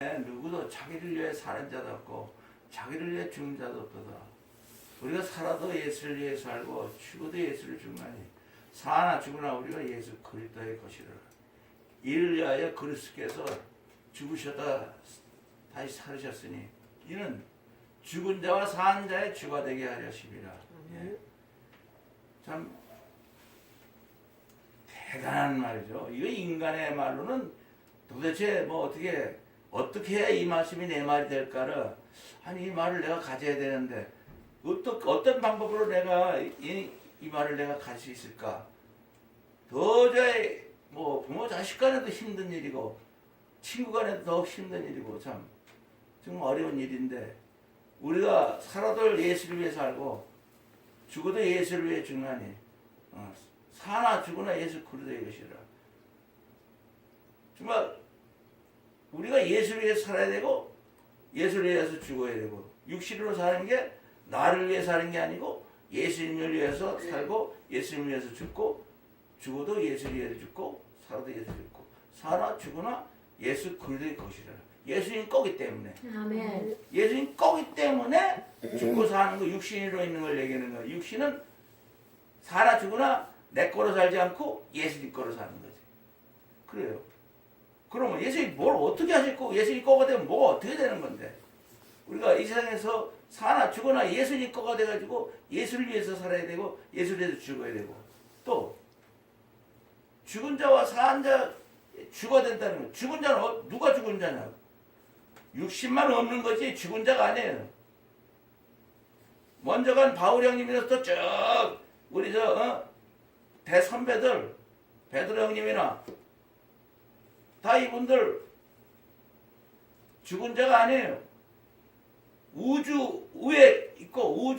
누구도 자기를 위해 사는 자도 없고 자기를 위해 죽는 자도 없도다. 우리가 살아도 예수를 위해 살고 죽어도 예수를 죽나니 사나 죽으나 우리가 예수 그리스도의 것이라. 이를 위하여 그리스도께서 죽으셨다 다시 살으셨으니 이는 죽은 자와 산 자의 주가 되게 하려 하심이라. 예. 참 대단한 말이죠. 이거 인간의 말로는 도대체 뭐 어떻게 해야 이 말씀이 내 말이 될까를, 아니 이 말을 내가 가져야 되는데 어떤 방법으로 내가 이 말을 내가 가질 수 있을까? 도저히 뭐 부모 자식 간에도 힘든 일이고 친구 간에도 더 힘든 일이고 참 정말 어려운 일인데, 우리가 살아도 예수를 위해 살고 죽어도 예수를 위해 죽나니 사나 죽으나 예수 그리스도의 것이라. 정말 우리가 예수를 위해 살아야 되고 예수를 위해서 죽어야 되고, 육신으로 사는 게 나를 위해 사는 게 아니고 예수님을 위해서 살고 예수님을 위해서 죽고, 죽어도 예수를 위해서 죽고 살아도 예수 죽고, 사나 죽으나 예수 그리스도의 것이라. 예수님 거기 때문에. 아멘. 예수님 거기 때문에 죽고 사는 거, 육신으로 있는 걸 얘기하는 거야. 육신은 살아 죽으나 내 거로 살지 않고 예수님 거로 사는 거지. 그래요. 그러면 예수님 뭘 어떻게 하실 거고, 예수님 거가 되면 뭐가 어떻게 되는 건데, 우리가 이 세상에서 사나 죽거나 예수님 거가 돼가지고 예수를 위해서 살아야 되고 예수를 위해서 죽어야 되고, 또 죽은 자와 산 자 죽어야 된다는 거예요. 죽은 자는 누가 죽은 자냐? 육신만 없는 거지 죽은 자가 아니에요. 먼저 간 바울 형님이로부터 쭉 우리 대선배들 베드로 형님이나 다 이분들 죽은 자가 아니에요. 우주 위에 있고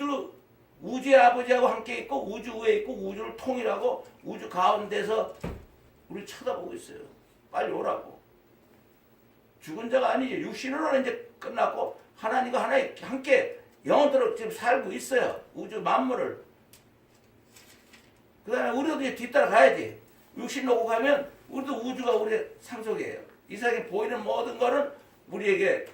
우주의 아버지하고 함께 있고 우주 위에 있고 우주를 통일하고 우주 가운데서 우리 쳐다보고 있어요. 빨리 오라고. 죽은 자가 아니지. 육신으로는 이제 끝났고 하나님과 함께 영원토록 지금 살고 있어요. 우주 만물을. 그 다음에 우리도 이제 뒤따라 가야지. 육신 놓고 가면 우리도 우주가 우리의 상속이에요. 이 세상에 보이는 모든 거는 우리에게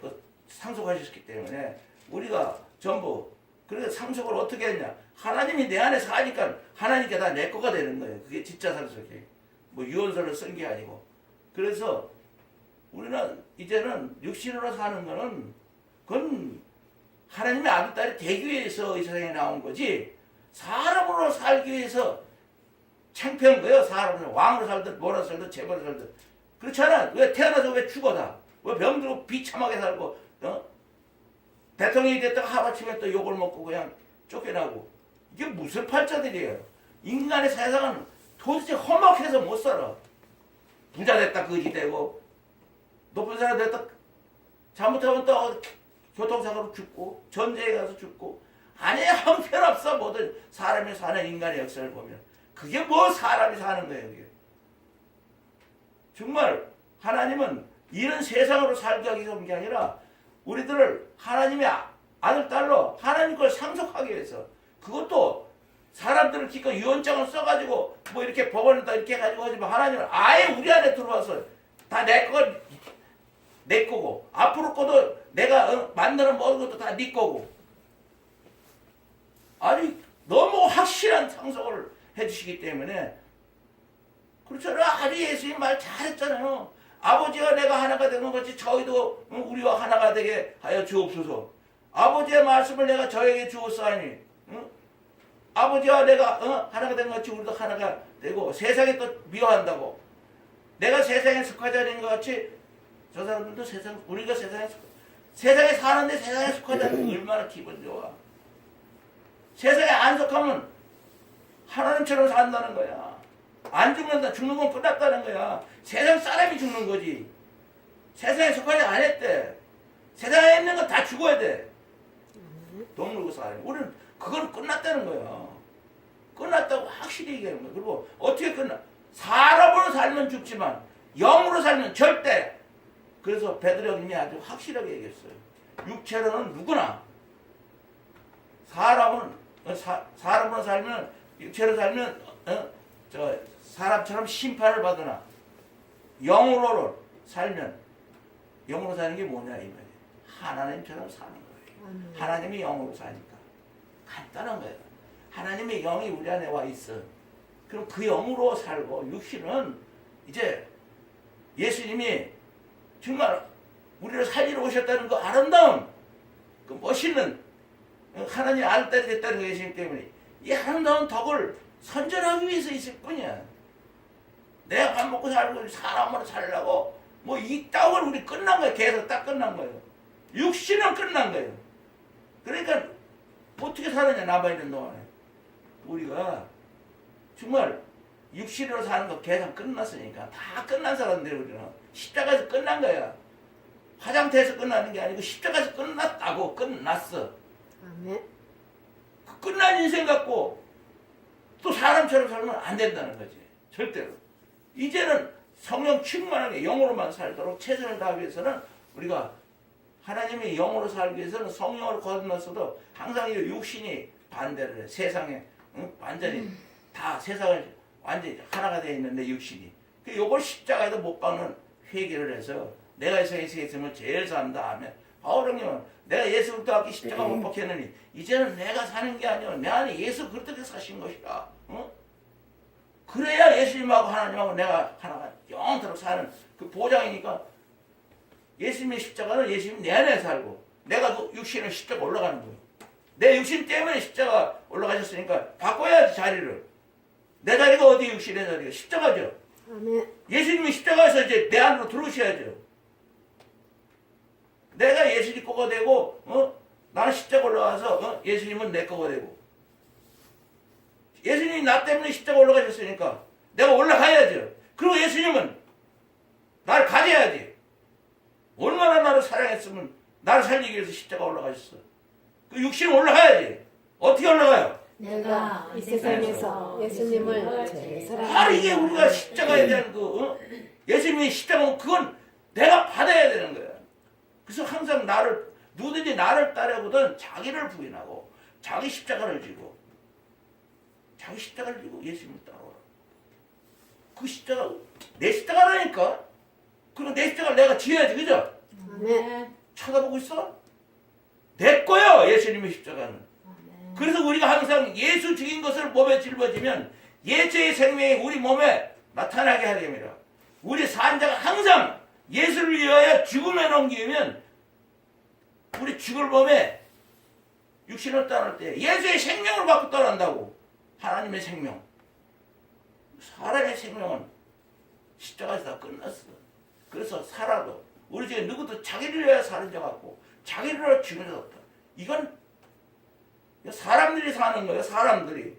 상속하셨기 때문에 우리가 전부, 그래서 상속을 어떻게 했냐? 하나님이 내 안에 사니까 하나님께 다 내 거가 되는 거예요. 그게 진짜 상속이에요. 뭐 유언서를 쓴 게 아니고. 그래서 우리는 이제는 육신으로 사는 거는 그건 하나님의 아들 딸이 되기 위해서 이 세상에 나온 거지, 사람으로 살기 위해서 창피한 거예요. 사람으로 왕으로 살든 뭐로 살든 재벌로 살든 그렇잖아. 왜 태어나서 왜 죽어 다? 왜 병들고 비참하게 살고 대통령이 됐다가 하루아침에 또 욕을 먹고 그냥 쫓겨나고, 이게 무슨 팔자들이에요. 인간의 세상은 도대체 험악해서 못 살아. 부자 됐다 거지되고 높은 사람 됐다 잘못하면 또 교통사고로 죽고 전쟁에 가서 죽고, 아니 형편없어. 모든 사람이 사는 인간의 역사를 보면 그게 뭐 사람이 사는 거예요. 그게 정말 하나님은 이런 세상으로 살게 하기 위한 게 아니라 우리들을 하나님의 아들 딸로 하나님 걸 상속하기 위해서, 그것도 사람들을 기껏 유언장을 써가지고 뭐 이렇게 법원에다 이렇게 해가지고 하지만 하나님은 아예 우리 안에 들어와서 다 내 거고 앞으로 거도 내가 만드는 모든 것도 다 네 거고, 아니 너무 확실한 상속을 해주시기 때문에. 그렇잖아요. 아주 예수님 말 잘했잖아요. 아버지와 내가 하나가 되는 것 같이 저희도 우리와 하나가 되게 하여 주옵소서. 아버지의 말씀을 내가 저에게 주었사니 아버지와 내가 하나가 된 것 같이 우리도 하나가 되고, 세상에 또 미워한다고 내가 세상에 속하지 않은 것 같이 저 사람들도 우리가 세상에 사는데 세상에 속하지 않는 게 얼마나 기분 좋아. 세상에 안 속하면 하나님처럼 산다는 거야. 안 죽는다. 죽는 건 끝났다는 거야. 세상 사람이 죽는 거지. 세상에 속하지 않았대. 세상에 있는 건 다 죽어야 돼. 동물과 사람. 우리는 그건 끝났다는 거야. 끝났다고 확실히 얘기하는 거야. 그리고 어떻게 끝나? 사람으로 살면 죽지만 영으로 살면 절대. 그래서 베드로 형님이 아주 확실하게 얘기했어요. 육체로는 누구나, 사람으로 살면, 육체로 살면 사람처럼 심판을 받으나 영으로 살면 영으로 사는 게 뭐냐 이 말이에요. 하나님처럼 사는 거예요. 하나님이 영으로 사니까 간단한 거예요. 하나님의 영이 우리 안에 와 있어. 그럼 그 영으로 살고 육신은 이제 예수님이 정말 우리를 살리러 오셨다는 그 아름다움, 그 멋있는 하나님 아들딸이 됐다는 거 예수님 때문에 이 아름다운 덕을 선전하기 위해서 있을 뿐이야. 내가 밥 먹고 살고 사람으로 살려고 뭐 이 떡을 우리 끝난 거예요. 계속 딱 끝난 거예요. 육신은 끝난 거예요. 그러니까 어떻게 살았냐 남아있는 동안에 우리가 정말 육신으로 사는 거 계속 끝났으니까 다 끝난 사람들이 우리는 십자가에서 끝난 거야. 화장터에서 끝나는 게 아니고 십자가에서 끝났다고. 끝났어. 아멘. 끝난 인생 갖고 또 사람처럼 살면 안 된다는 거지. 절대로. 이제는 성령 충만하게 영으로만 살도록 최선을 다하기 위해서는 우리가 하나님의 영으로 살기 위해서는 성령으로 거듭났어도 항상 이 육신이 반대를 해. 세상에 완전히 다 세상을 완전히 하나가 되어 있는데 육신이. 요걸 십자가에도 못 박는 회개를 해서 내가 이 세상에 있으면 제일 산다 하면 바울형님은 내가 예수 그리스도 앞에 십자가 못 박혔느니 이제는 내가 사는 게 아니라 내 안에 예수 그리스도께서 사신 것이다. 그래야 예수님하고 하나님하고 내가 하나가 영원토록 사는 그 보장이니까 예수님의 십자가는 예수님 내 안에 살고 내가 그 육신은 십자가 올라가는 거예요. 내 육신 때문에 십자가 올라가셨으니까 바꿔야지 자리를. 내 자리가 어디 육신의 자리가 십자가죠. 아멘. 예수님이 십자가에서 이제 내 안으로 들어오셔야죠. 내가 예수님 거가 되고 나는 십자가 올라가서 예수님은 내 거가 되고 예수님이 나 때문에 십자가 올라가셨으니까 내가 올라가야죠. 그리고 예수님은 나를 가져야지. 얼마나 나를 사랑했으면 나를 살리기 위해서 십자가 올라가셨어. 그 육신은 올라가야지. 어떻게 올라가요? 내가 이 세상에서 예수님을 제일 사랑하는 바로 이게 우리가 십자가에 대한 예수님이 십자가 그건 내가 받아야 되는 거야. 그래서 항상 누구든지 나를 따르거든 자기를 부인하고 자기 십자가를 지고 예수님을 따라오라. 그 십자가 내 십자가라니까. 그리고 내 십자가를 내가 지어야지. 그죠? 아멘. 쳐다보고 있어? 내 거야 예수님의 십자가는. 그래서 우리가 항상 예수 죽인 것을 몸에 짊어지면 예수의 생명이 우리 몸에 나타나게 하렵니다. 우리 산자가 항상 예수를 위하여 죽음에 넘기면 우리 죽을 몸에 육신을 떠날 때 예수의 생명을 받고 떠난다고. 하나님의 생명. 사람의 생명은 십자가에서 다 끝났어. 그래서 살아도 우리 중에 누구도 자기를 위하여 사는 자 같고 자기를 위하여 죽는 자 없다. 이건 사람들이 사는 거예요. 사람들이.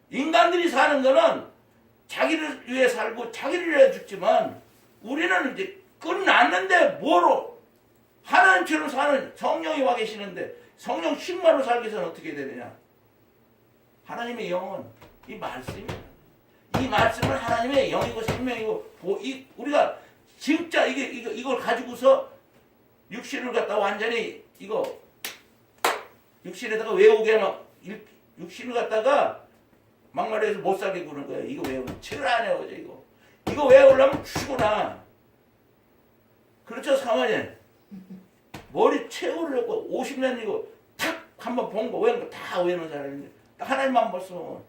인간들이 사는 거는 자기를 위해 살고 자기를 위해 죽지만 우리는 이제 끝났는데 뭐로 하나님처럼 사는 성령이 와 계시는데 성령 충만으로 살기 위해서는 어떻게 되느냐. 하나님의 영은 이 말씀입니다. 이 말씀은 하나님의 영이고 생명이고 우리가 진짜 이걸 가지고서 육신을 갖다 완전히 육신에다가 외우게 육신을 갖다가 막말해서 못 살게 구는 거예요. 이거 외우면 철 안 외워져 이거. 이거 외우려면 죽구나. 그렇죠 사모님. 머리 채우려고 50년 이거 탁 한번 본 거 외운 거 다 외우는 사람인데 하나님만 벌써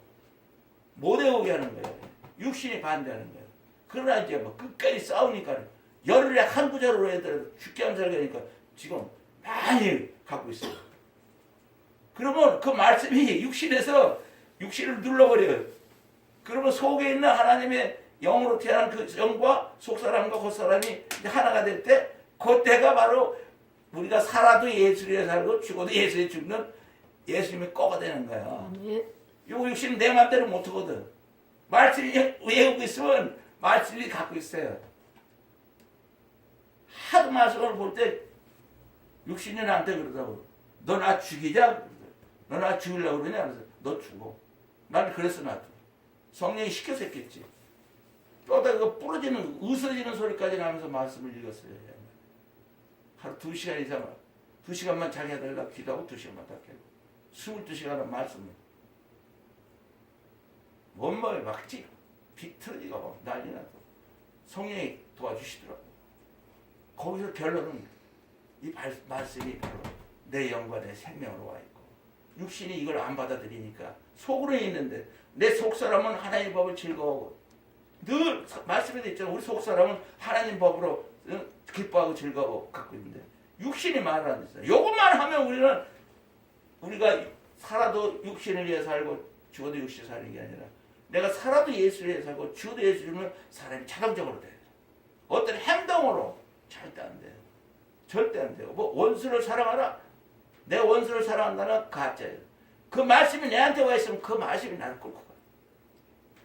못 외우게 하는 거예요. 육신이 반대하는 거예요. 그러나 이제 뭐 끝까지 싸우니까 열흘에 한 구절로 애들 죽게 하는 살게니까 지금 많이 갖고 있어요. 그러면 그 말씀이 육신에서 육신을 눌러버려요. 그러면 속에 있는 하나님의 영으로 태어난 그 영과 속사람과 겉사람이 하나가 될 때 그때가 바로 우리가 살아도 예수에 살고 죽어도 예수에 죽는 예수님의 거가 되는 거야. 요 육신은 내 맘대로 못하거든. 말씀이 외우고 있으면 말씀이 갖고 있어요. 하도 말씀을 볼 때 육신이 나한테 그러더라고. 너 나 죽이자? 너 나 죽이려고 그러냐? 그래서 너 죽어. 나는 그래서 나도. 성령이 시켜서 했겠지. 뼈다가 그 부러지는 으스러지는 소리까지 나면서 말씀을 읽었어요. 하루 2시간 이상 2시간만 자기 해달라 기도하고 2시간만 다 깨고 22시간은 말씀을 원망에 막지 비틀어지고 난리 나고 성령이 도와주시더라고. 거기서 결론은 이 말씀이 바로 내 영과 내 생명으로 와 있고 육신이 이걸 안 받아들이니까 속으로 있는데 내 속사람은 하나님 법을 즐거워하고 늘 말씀에 있잖아요. 우리 속사람은 하나님 법으로 기뻐하고 즐거워 갖고 있는데 육신이 말을 안 듣잖아요. 이것만 하면 우리가 살아도 육신을 위해 살고 죽어도 육신 사는 게 아니라 내가 살아도 예수를 위해 살고 죽어도 예수를 위해 사람이 자동적으로 돼요. 어떤 행동으로 절대 안 돼요. 절대 안 돼요. 뭐 원수를 사랑하라. 내 원수를 사랑한다는 가짜예요. 그 말씀이 내한테 와 있으면 그 말씀이 나를 끌고 가요.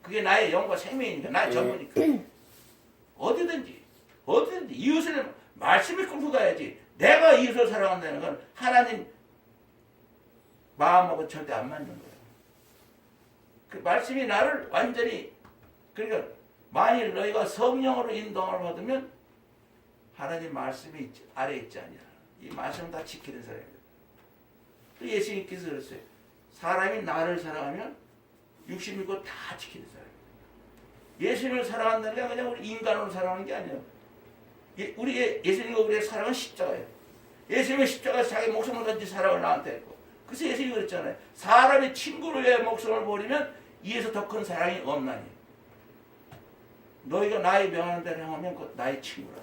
그게 나의 영과 생명이니까 나의 전부니까. 어디든지 이웃을 말씀이 끌고 가야지. 내가 이웃을 사랑한다는 건 하나님 마음하고 절대 안 맞는 거예요. 그 말씀이 나를 완전히 그러니까 만일 너희가 성령으로 인도함을 받으면 하나님 말씀이 아래에 있지 아니하라. 이 말씀을 다 지키는 사람입니다. 또 예수님께서 그랬어요. 사람이 나를 사랑하면 육신 믿고 다 지키는 사람입니다. 예수님을 사랑한다는 게 그냥 우리 인간으로 사랑하는 게 아니에요. 우리 예수님과 우리의 사랑은 십자가예요. 예수님의 십자가에서 자기 목숨을 던진 사랑을 나한테 했고 그래서 예수님이 그랬잖아요. 사람의 친구를 위해 목숨을 버리면 이에서 더 큰 사랑이 없나니 너희가 나의 명하는 대로 행하면 곧 나의 친구라.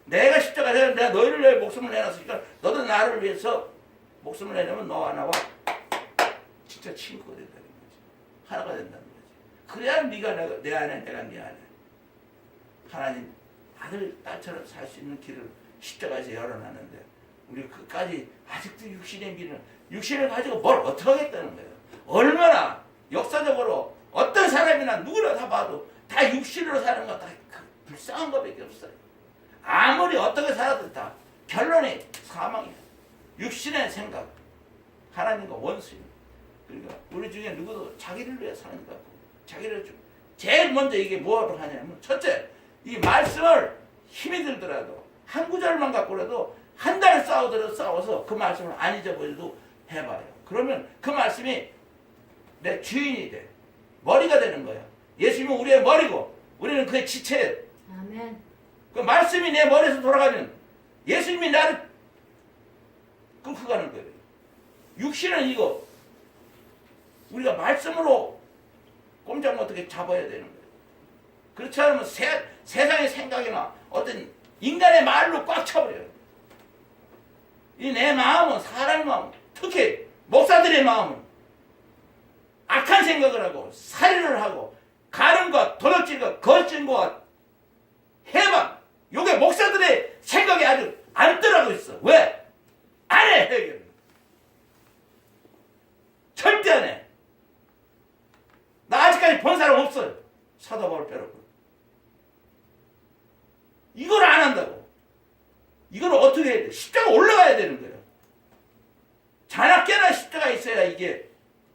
내가 십자가에서 내가 너희를 위해 목숨을 내놨으니까 너도 나를 위해서 목숨을 내려면 너와 나와 진짜 친구가 된다는 거지. 하나가 된다는 거지. 그래야 네가 내 안에 내가 네 안에 하나님 아들 딸처럼 살 수 있는 길을 십자가에서 열어놨는데 우리 끝까지 아직도 육신에 미는 육신을 가지고 뭘 어떻게 하겠다는 거예요. 얼마나 역사적으로 어떤 사람이나 누구나 다 봐도 다 육신으로 사는 건 다 불쌍한 것밖에 없어요. 아무리 어떻게 살아도 다 결론이 사망이에요. 육신의 생각 하나님과 원수예요. 그러니까 우리 중에 누구도 자기를 위해 사는 것 같고 자기를 좀 제일 먼저 이게 뭐하러 하냐면 첫째 이 말씀을 힘이 들더라도 한 구절만 갖고라도 한 달 싸워서 그 말씀을 안 잊어버려도 해봐요. 그러면 그 말씀이 내 주인이 돼. 머리가 되는 거야. 예수님은 우리의 머리고 우리는 그의 지체예요. 아멘. 그 말씀이 내 머리에서 돌아가면 예수님이 나를 끌고 가는 거예요. 육신은 이거 우리가 말씀으로 꼼짝 못하게 잡아야 되는 거예요. 그렇지 않으면 세상의 생각이나 어떤 인간의 말로 꽉 차버려요. 이 내 마음은 사람의 마음, 특히 목사들의 마음은 악한 생각을 하고 살인을 하고 가늠과 도둑질과 거짓과 해방 요게 목사들의 생각이 아주 안 떠나고 있어. 왜? 안 해 해결. 절대 안 해. 나 아직까지 본 사람 없어요. 사도 바울 빼놓고. 이걸 안 한다고. 이걸 어떻게 해야 돼? 십자가 올라가야 되는 거예요. 자나깨나 십자가 있어야 이게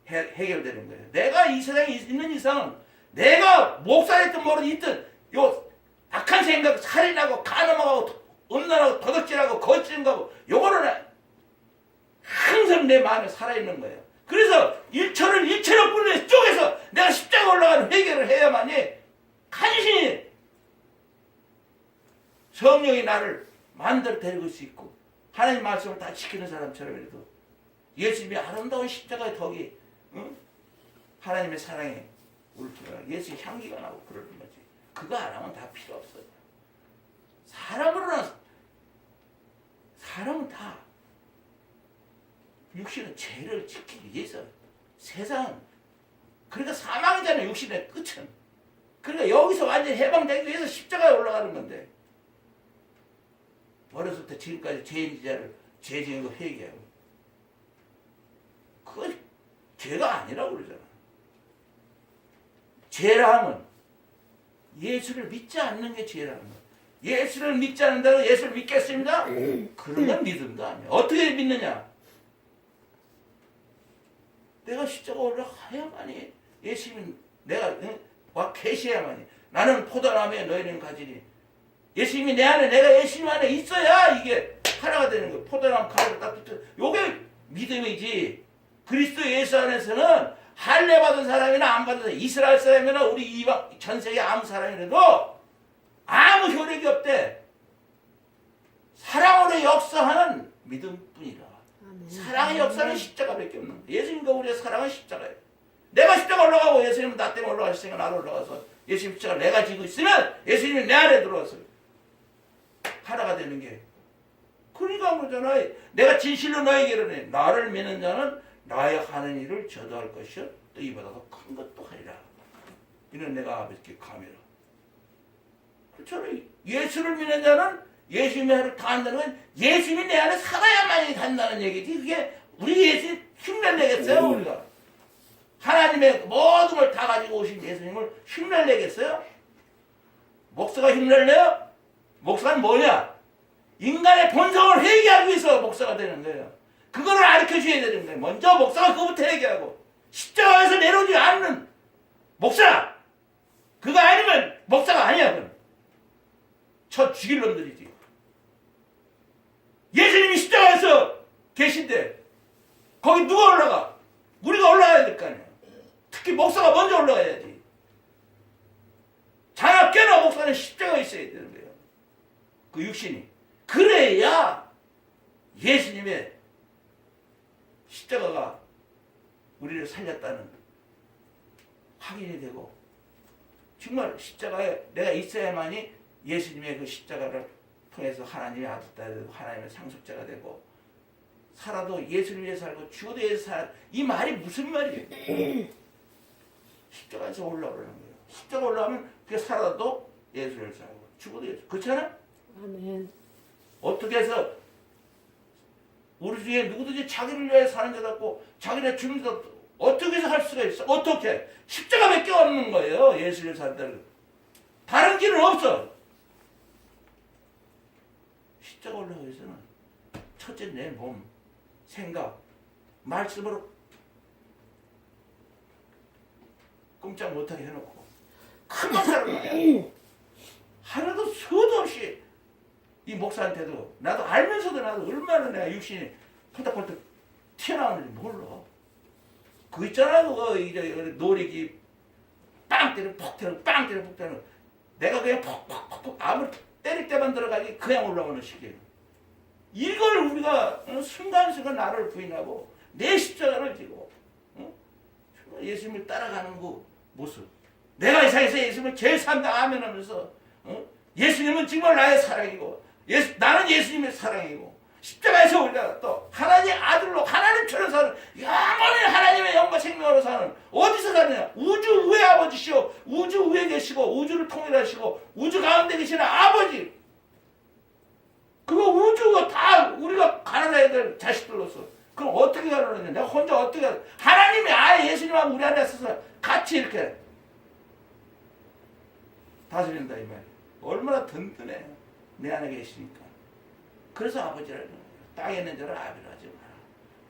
해결되는 거예요. 내가 이 세상에 있는 이상은 내가 목사였든 뭐든 있든 요 악한 생각 살인하고 간음하고 음란하고 도둑질하고 거짓하고 요거는 항상 내 마음에 살아있는 거예요. 그래서 일처를 일체로 분리해서 쪼개서 내가 십자가 올라가는 해결을 해야만이 간신히 성령이 나를 만들어 데리고 수 있고 하나님 말씀을 다 지키는 사람처럼이라도 예수님의 아름다운 십자가의 덕이 응? 하나님의 사랑에 울트라 예수의 향기가 나고 그러는 거지. 그거 안 하면 다 필요 없어요. 사람은 다 육신은 죄를 지키기 위해서 세상은 그러니까 사망이잖아요. 육신의 끝은. 그러니까 여기서 완전히 해방되기 위해서 십자가에 올라가는 건데 어렸을 때 지금까지 죄인지자를 죄 지은 거 회개하고 그건 죄가 아니라고 그러잖아. 죄라 하면 예수를 믿지 않는 게 죄라는 거야. 예수를 믿지 않는다고 예수를 믿겠습니다? 그런 건 믿음도 아니야. 어떻게 믿느냐? 내가 십자가 올라가야만이 예수님은 내가 와 계셔야만이 나는 포도나무에 너희는 가지니 예수님이 내 안에 내가 예수님 안에 있어야 이게 하나가 되는 거예요. 포도나무 가지를 딱 붙여. 요게 믿음이지. 그리스도 예수 안에서는 할례 받은 사람이나 안 받은 사람, 이스라엘 사람이나 우리 이방 전 세계 아무 사람이라도 아무 효력이 없대. 사랑으로 역사하는 믿음뿐이라. 아멘. 사랑의 역사는 십자가밖에 없는 거예요. 예수님과 우리의 사랑은 십자가예요. 내가 십자가 올라가고 예수님은 나 때문에 올라가셨으니까 나로 올라가서 예수님 십자가 내가 지고 있으면 예수님이 내 안에 들어와서 하나가 되는 게 그러니까 그러잖아요. 내가 진실로 너에게 이르노니 나를 믿는 자는 나의 하는 일을 저도 할 것이요 또 이보다 더 큰 것도 하리라. 이는 내가 아버지께 감이라. 그렇잖아요. 예수를 믿는 자는 예수님의 일을 다 한다는 건 예수님이 내 안에 살아야만이 간다는 얘기지. 그게 우리 예수 흉내 내겠어요 우리가? 하나님의 모든 걸 다 가지고 오신 예수님을 흉내 내겠어요? 목사가 흉내를 내요? 목사는 뭐냐? 인간의 본성을 회개하기 위해서 목사가 되는 거예요. 그거를 가르쳐줘야 되는 거예요. 먼저 목사가 그거부터 회개하고 십자가에서 내려오지 않는 목사! 그거 아니면 목사가 아니야. 그건. 저 죽일 놈들이지. 예수님이 십자가에서 계신데 거기 누가 올라가? 우리가 올라가야 될 거 아니야. 특히 목사가 먼저 올라가야지. 자나 깨나 목사는 십자가에 있어야 되는 거예요. 그 육신이. 그래야 예수님의 십자가가 우리를 살렸다는 확인이 되고 정말 십자가에 내가 있어야만이 예수님의 그 십자가를 통해서 하나님의 아들딸 되고 하나님의 상속자가 되고 살아도 예수를 위해 살고 죽어도 예수 살아. 이 말이 무슨 말이에요? 십자가에서 올라오라는 거예요. 십자가 올라오면 그 살아도 예수를 살고 죽어도 예수. 그렇잖아? 아멘. 어떻게 해서 우리 중에 누구든지 자기를 위해 사는 자답고 자기를 죽는 자답고 어떻게 해서 할 수가 있어? 어떻게? 십자가밖에 없는 거예요. 예수를 산다는. 다른 길은 없어. 십자가 올라가기 위해서는 첫째 내 몸, 생각, 말씀으로 꼼짝 못하게 해놓고 큰 목사를 하나도 수도 없이 이 목사한테도 나도 알면서도 나도 얼마나 내가 육신이 펄떡펄떡 튀어나오는지 몰라. 그거 있잖아. 그거 이제 노리기 빵 때려 퍽 때려 빵 때려 퍽 때려 내가 그냥 퍽퍽퍽 아무리 때릴 때만 들어가기 그냥 올라오는 식이에요. 이걸 우리가 순간순간 나를 부인하고 내 십자가를 지고 예수님을 따라가는 그 모습. 내가 이 세상에서 예수님을 제일 산다 아멘 하면서 예수님은 정말 나의 사랑이고 나는 예수님의 사랑이고 십자가에서 우리가 또 하나님의 아들로 하나님처럼 사는 영원히 하나님의 영과 생명으로 사는 어디서 사느냐? 우주 우의 아버지시오. 우주 우에 계시고 우주를 통일하시고 우주 가운데 계시는 아버지. 그거 우주가 다 우리가 가난해야 될 자식들로서 그럼 어떻게 가난하냐? 내가 혼자 어떻게 하나님이 아예 예수님하고 우리 안에 있어서 같이 이렇게 다스린다 이 말. 얼마나 든든해. 내 안에 계시니까. 그래서 아버지라는 거예요. 땅에 있는 자를 아비라 하지 마라.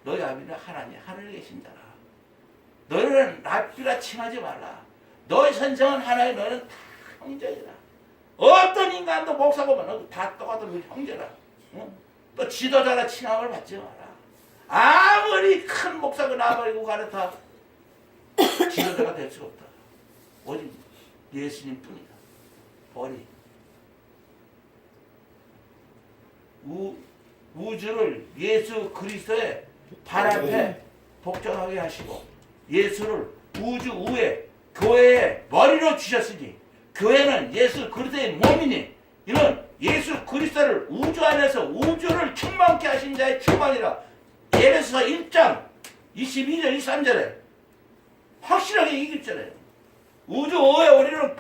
너희 아비는 하나님 하늘에 계신 자라. 너희는 랍비라 칭하지 말라. 너희 선생은 하나님 너희는 다 형제이라. 어떤 인간도 목사 보면 너도 다 똑같은 우리 형제라. 응? 또 지도자라 칭함을 받지 마라. 아무리 큰 목사가 나버리고 가르쳐 지도자가 될 수 없다. 오직 예수님 뿐이다. 어리. 우주를 예수 그리스도의 발 앞에 복종하게 하시고 예수를 우주 우에 교회의 머리로 주셨으니 교회는 예수 그리스도의 몸이니 이는 예수 그리스도를 우주 안에서 우주를 충만케 하신 자의 충만이라. 에베소서 1장 22절 23절에 확실하게 얘기했잖아요. 우주 우에 우리는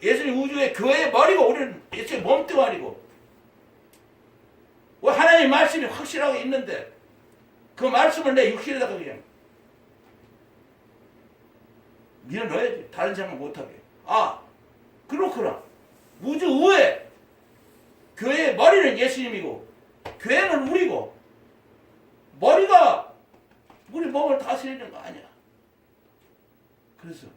예수님 우주의 교회의 머리고 우리는 예수의 몸뚱아리고 하나님의 말씀이 확실하게 있는데 그 말씀을 내 육신에다가 그냥 밀어넣어야지. 다른 생각 못하게. 아 그렇구나. 우주 우에 교회의 머리는 예수님이고 교회는 우리고 머리가 우리 몸을 다스리는 거 아니야. 그래서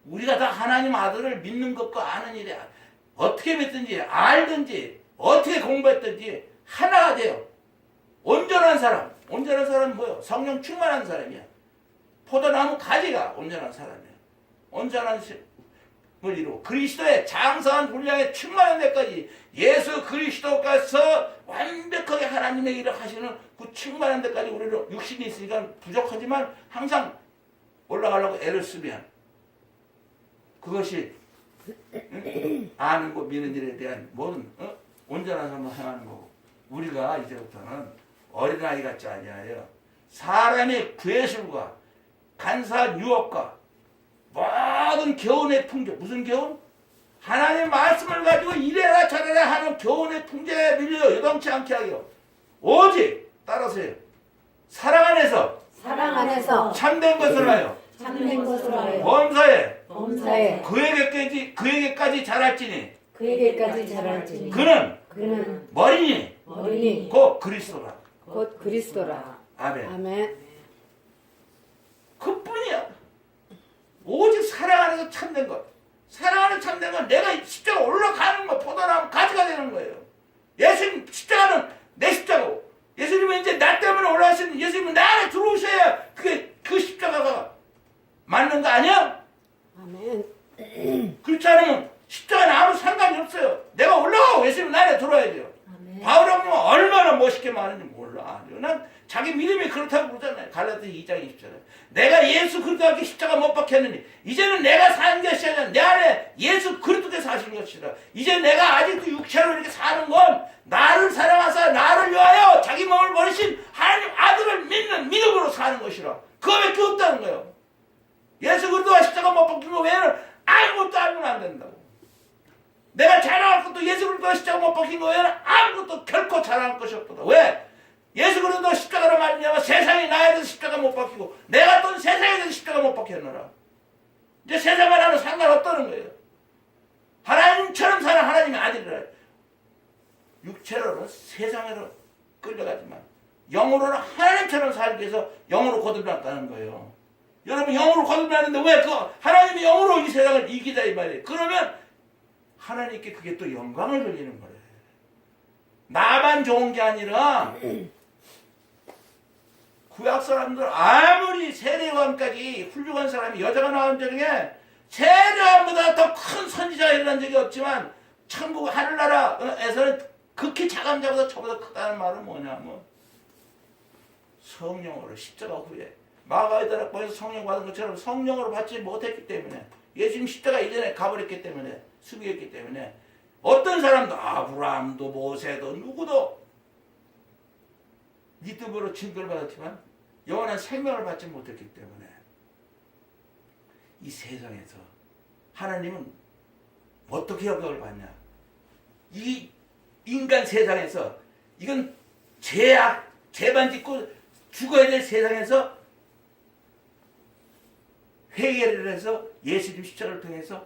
우리가 다 하나님 아들을 믿는 것과 아는 일이야. 어떻게 믿든지 알든지 어떻게 공부했든지 하나가 돼요. 온전한 사람. 온전한 사람은 뭐예요? 성령 충만한 사람이야. 포도나무 가지가 온전한 사람이야. 온전한 이루고 그리스도의 장성한 분량에 충만한 데까지 예수 그리스도께서 완벽하게 하나님의 일을 하시는 그 충만한 데까지 우리는 육신이 있으니까 부족하지만 항상 올라가려고 애를 쓰면 그것이 아는 거 믿는 일에 대한 모든 온전한 삶을 행하는 거고 우리가 이제부터는 어린아이 같지 아니하여 사람의 괴술과 간사한 유혹과 모든 교훈의 풍조 무슨 교훈? 하나님 말씀을 가지고 이래라 저래라 하는 교훈의 풍조에 밀려 여동치 않게 하여 오직 따라서요 사랑 안에서 참된 것을 하여 참된 것으로 하여 범사에 그에게까지 자랄지니 그는 머리니 곧 그리스도라. 아멘. 그뿐이야. 오직 사랑 안에서 참된 것. 사랑 안에서 참된 건 내가 십자가 올라가는 거 포도나무 가지가 되는 거예요. 예수님 십자가는 내 십자가고 예수님은 이제 나 때문에 올라가시는 예수님은 나 안에 들어오셔야 그게 그 십자가가 맞는 거 아니야? 아멘. 그렇지 않으면 십자가는 아무 상관이 없어요. 내가 올라가고 예수님 나 안에 들어와야 돼요. 바울은 얼마나 멋있게 말하는지 몰라. 난 자기 믿음이 그렇다고 그러잖아요. 갈라디아 2장 20절에 내가 예수 그리스도께 십자가 못 박혔느니 이제는 내가 사는 것이 아니라 내 안에 예수 그리스도께서 사신 것이라. 이제 내가 아직도 육체로 이렇게 사는 건 나를 사랑하사 나를 위하여 자기 몸을 버리신 하나님 아들을 믿는 믿음으로 사는 것이라. 그거밖에 없다는 거예요. 예수 그리스도가 십자가 못 박힌 거 외에는 아무것도 알면 안 된다고. 내가 자랑할 것도 예수 그리스도가 십자가 못 박힌 거 외에는 아무것도 결코 자랑할 것이 없다. 왜? 예수 그리스도 십자가로 말미암아 세상이 나에 대해서 십자가 못 박히고 내가 또 세상에 대해서 십자가 못 박혔노라. 이제 세상 하나는 상관없다는 거예요. 하나님처럼 사는 하나님의 아들이라. 육체로는 세상으로 끌려가지만 영으로는 하나님처럼 살기 위해서 영으로 거듭났다는 거예요. 여러분 영으로 거듭났는데 왜 그 하나님이 영으로 이 세상을 이기다 이 말이에요. 그러면 하나님께 그게 또 영광을 돌리는 거예요. 나만 좋은 게 아니라 구약 사람들 아무리 세례요한까지 훌륭한 사람이 여자가 나온 중에 세례요한보다 더 큰 선지자가 일어난 적이 없지만 천국 하늘나라에서는 극히 작은 자보다 저보다 크다는 말은 뭐냐면 성령으로 십자가 후에 마가다락방에서 성령 받은 것처럼 성령으로 받지 못했기 때문에 예수님 십자가 이전에 가버렸기 때문에 수비했기 때문에 어떤 사람도 아브라함도 모세도 누구도 믿음으로 증거를 받았지만 영원한 생명을 받지 못했기 때문에 이 세상에서 하나님은 어떻게 영광을 받냐? 이 인간 세상에서 이건 죄악, 죄만 짓고 죽어야 될 세상에서 회개를 해서 예수님 십자가를 통해서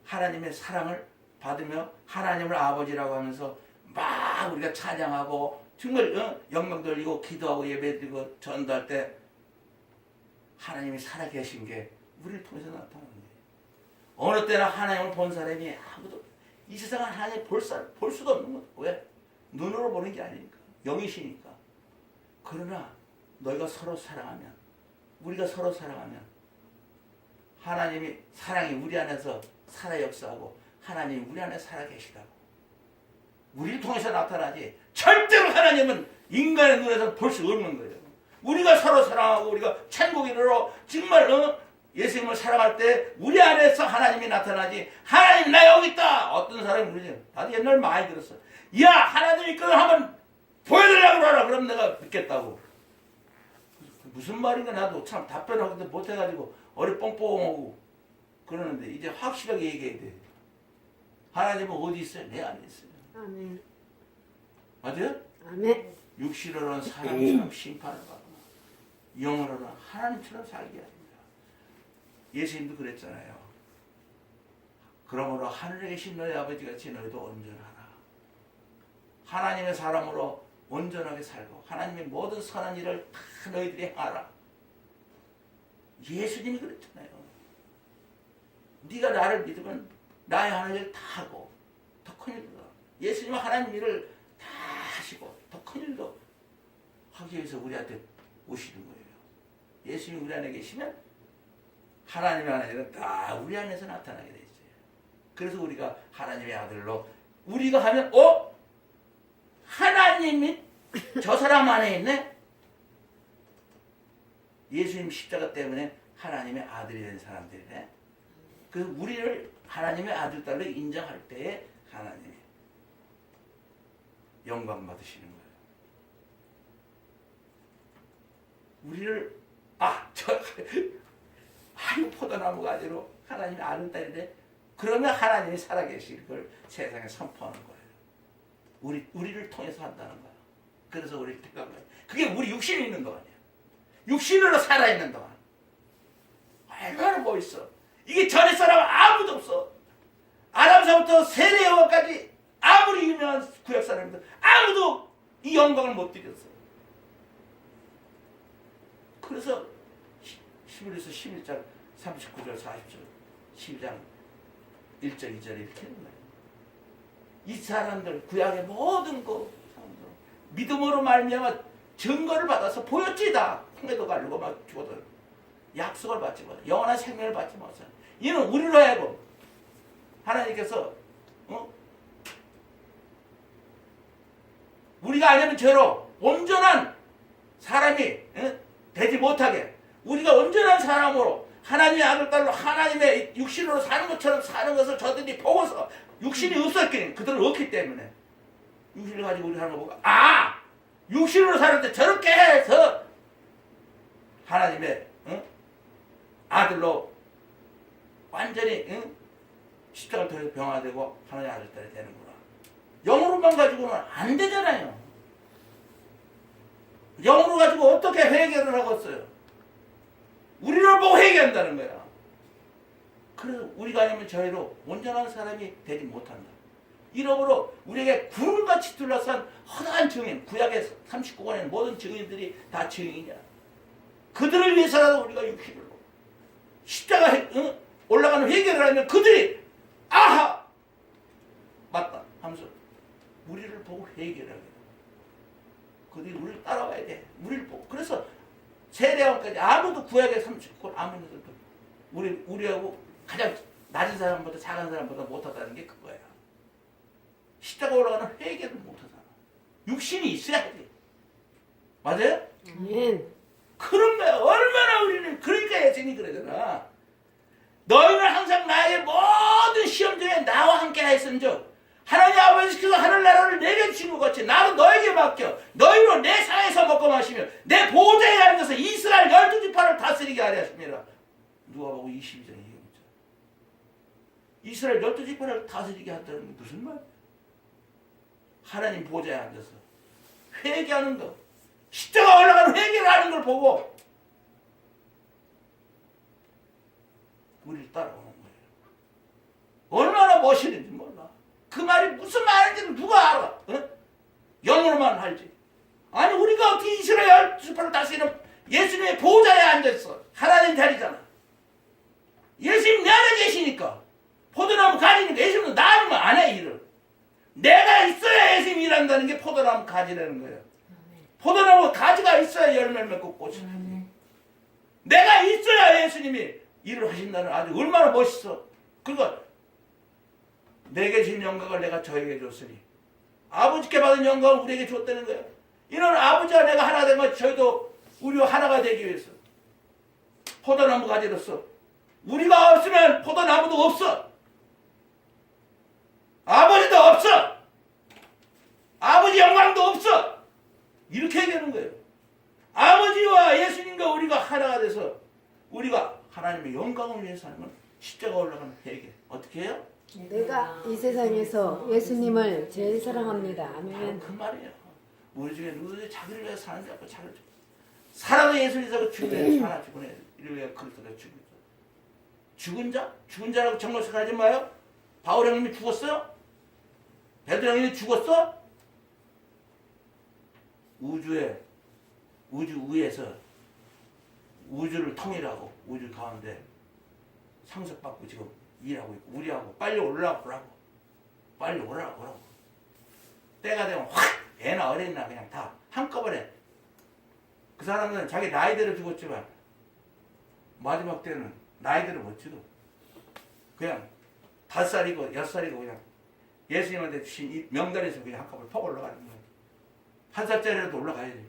하나님의 사랑을 받으며 하나님을 아버지라고 하면서 막 우리가 찬양하고 정말 영광 돌리고 기도하고 예배드리고 전도할 때 하나님이 살아계신 게 우리를 통해서 나타나는 거예요. 어느 때나 하나님을 본 사람이 아무도 이 세상은 하나님 볼 수도 없는 거예요. 왜? 눈으로 보는 게 아니니까. 영이시니까. 그러나 너희가 서로 사랑하면 우리가 서로 사랑하면 하나님이 사랑이 우리 안에서 살아 역사하고 하나님이 우리 안에 살아 계시다고. 우리를 통해서 나타나지 절대로 하나님은 인간의 눈에서 볼 수 없는 거예요. 우리가 서로 사랑하고 우리가 천국인으로 정말 예수님을 사랑할 때 우리 안에서 하나님이 나타나지 하나님 나 여기 있다. 어떤 사람이 그러지. 나도 옛날 많이 들었어. 야 하나님 있거든 한번 보여달라고 그러라. 그럼 내가 믿겠다고. 무슨 말인가 나도 참 답변하기도 못해가지고 어리 뻥뻥하고 그러는데 이제 확실하게 얘기해야 돼. 하나님은 어디 있어요? 내 안에 있어요. 아멘. 맞아요? 아멘. 육신으로는 사람처럼 심판을 받고 영으로는 하나님처럼 살게 합니다. 예수님도 그랬잖아요. 그러므로 하늘에 계신 너희 아버지같이 너희도 온전하라. 하나님의 사람으로 온전하게 살고 하나님의 모든 선한 일을 다 너희들이 행하라. 예수님이 그랬잖아요. 네가 나를 믿으면 나의 하는 일 다 하고 더 큰 일도 예수님은 하나님 일을 다 하시고 더 큰 일도 하기 위해서 우리한테 오시는 거예요. 예수님이 우리 안에 계시면 하나님의 하나님은 다 우리 안에서 나타나게 돼 있어요. 그래서 우리가 하나님의 아들로 우리가 하면 하나님이 저 사람 안에 있네. 예수님 십자가 때문에 하나님의 아들이 된 사람들이네. 그래서 우리를 하나님의 아들 딸로 인정할 때에 하나님이 영광 받으시는 거예요. 우리를 포도나무 가지로 하나님의 아들 딸인데 그러면 하나님이 살아계실 걸 세상에 선포하는 거예요. 우리를 통해서 한다는 거야. 그래서 우리를 택한 거예요. 그게 우리 육신이 있는 동안이야. 육신으로 살아있는 동안. 얼마나 멋있어. 이게 전에 사람은 아무도 없어. 아담서부터 세례 요한까지 아무리 유명한 구약 사람들 아무도 이 영광을 못 드렸어. 그래서 히브리서 11장 39절 40절 12장 1절 2절 이렇게 하는 거예요. 이 사람들 구약의 모든 거 믿음으로 말미암아 증거를 받아서 보였지다. 홍해도 가르고 막 죽어도 약속을 받지 못해. 영원한 생명을 받지 못해. 이는 우리로 하여금 하나님께서 우리가 아니면 죄로 온전한 사람이 되지 못하게 우리가 온전한 사람으로 하나님의 아들 딸로 하나님의 육신으로 사는 것처럼 사는 것을 저들이 보고서 육신이 없었기는 그들은 없기 때문에 육신을 가지고 우리 하는 거 보고 육신으로 사는데 저렇게 해서 하나님의 아들로 완전히 십자가를 통해서 병화되고 하나님의 아들 딸이 되는구나. 영으로만 가지고는 안 되잖아요. 영으로 가지고 어떻게 회개를 하겠어요? 우리를 보고 회개한다는 거야. 그래서 우리가 아니면 저희로 온전한 사람이 되지 못한다. 이러므로 우리에게 구름같이 둘러싼 허다한 증인, 구약의 39권의 모든 증인들이 다 증인이야. 그들을 위해서라도 우리가 육신으로 십자가 올라가는 회개를 하면 그들이 맞다 하면서 우리를 보고 회개를 하게 돼. 그들이 우리를 따라와야 돼. 우리를 보고. 그래서 세례왕까지 아무도 구약의 39권 아무도 우리하고 가장 낮은 사람보다 작은 사람보다 못하다는 게 그거야. 십자가 올라가는 회개를 못하잖아. 육신이 있어야 돼. 맞아요? 아멘. 그런 거야. 얼마나 우리는 그러니까 예수님이 그러잖아. 너희는 항상 나의 모든 시험 중에 나와 함께 하였은즉 하나님 아버지께서 하늘나라를 내게 주신 것 같이 나도 너에게 맡겨 너희로 내 상에서 먹고 마시며 내 보좌에 앉아서 이스라엘 12지파를 다스리게 하려 하십니다. 누가복음 22장 얘기합니다. 이스라엘 12지파를 다스리게 한다는 게 무슨 말이야? 하나님 보좌에 앉아서 회개하는 것, 십자가 올라가는 회개를 하는 걸 보고 우리를 따라오는 거예요. 얼마나 멋있는지 몰라. 그 말이 무슨 말인지 누가 알아? 영어로만 알지. 아니 우리가 어떻게 이스라엘 12지파를 다스리는 예수님의 보좌에 앉아있어. 하나님 자리잖아. 예수님 내 안에 계시니까 포도나무 가지니까 예수님은 나는 안 해 일을. 내가 있어야 예수님이 일한다는 게 포도나무 가지라는 거예요. 포도나무 가지가 있어야 열매를 맺고 꽃이 피지. 내가 있어야 예수님이 일을 하신다는 아주 얼마나 멋있어. 그러니까 내게 준 영광을 내가 저에게 줬으니 아버지께 받은 영광을 우리에게 줬다는 거예요. 이는 아버지와 내가 하나 된 것 저희도 우리와 하나가 되기 위해서 포도나무 가지로서 우리가 없으면 포도나무도 없어. 아버지도 없어. 아버지 영광도 없어. 이렇게 얘기하는 거예요. 아버지와 예수님과 우리가 하나가 돼서 우리가 하나님의 영광을 위해서 하는 건 십자가 올라가는 회개. 어떻게 해요? 내가 이 세상에서 예수님을 제일 사랑합니다. 아멘. 그 말이에요. 우리 중에 누구든지 자기를 위해 사는지 않고 자기를 살아도 예수님께서 죽은 자 하나 죽은 이를 위해 그리스도가 죽은 자? 죽은 자라고 정말 생각하지 마요. 바울 형님이 죽었어요? 베드로 형님이 죽었어? 우주 위에서 우주를 통일하고 우주 가운데 상속받고 지금 일하고 있고 우리하고 빨리 올라오라고 빨리 오라고 때가 되면 확 애나 어린나 그냥 다 한꺼번에 그 사람들은 자기 나이대로 죽었지만 마지막 때는 나이대로 못 죽어. 그냥 5살이고 6살이고 그냥 예수님한테 주신 이 명단에서 그냥 한꺼번에 퍽 올라가는 거예요. 1살짜리라도 올라가야 돼.